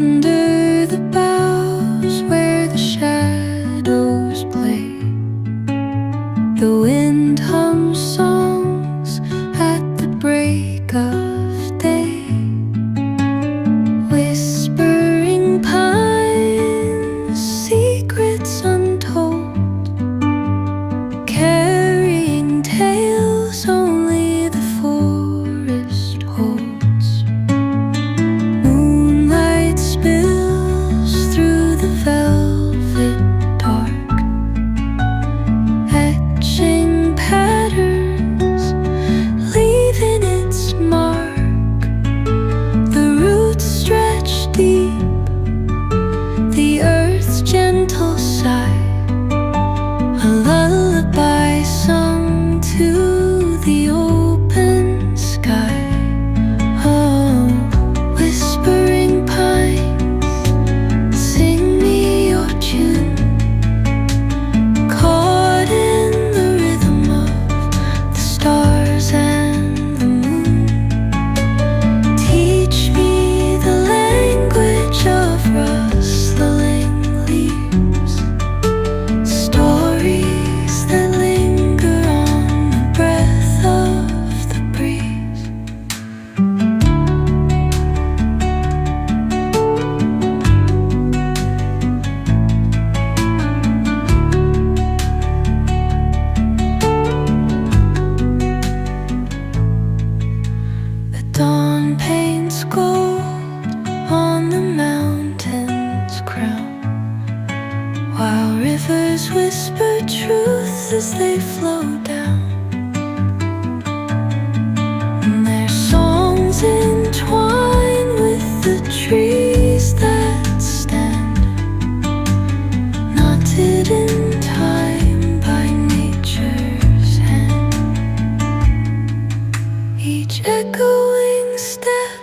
Under the boughs where the shadows play, the wind hums songs at the break of day. Whispering pines, secrets untold, carrying tales only the forest holds. Moonlight spills through the velvet dark, etching patterns, leaving its mark. The roots stretch deep, the earth's gentle sigh, a lullaby sung to the open sky. Oh, whispering pines, sing me your tune, caught in the rhythm of the stars and the moon. Teach me the language of rustling leaves, stories that linger on the breath of the breeze. The dawn paints gold on the mountain's crown, while rivers whisper truth as they flow down. And their songs entwine with the trees that stand, knotted in time by nature's hand. Each echoing step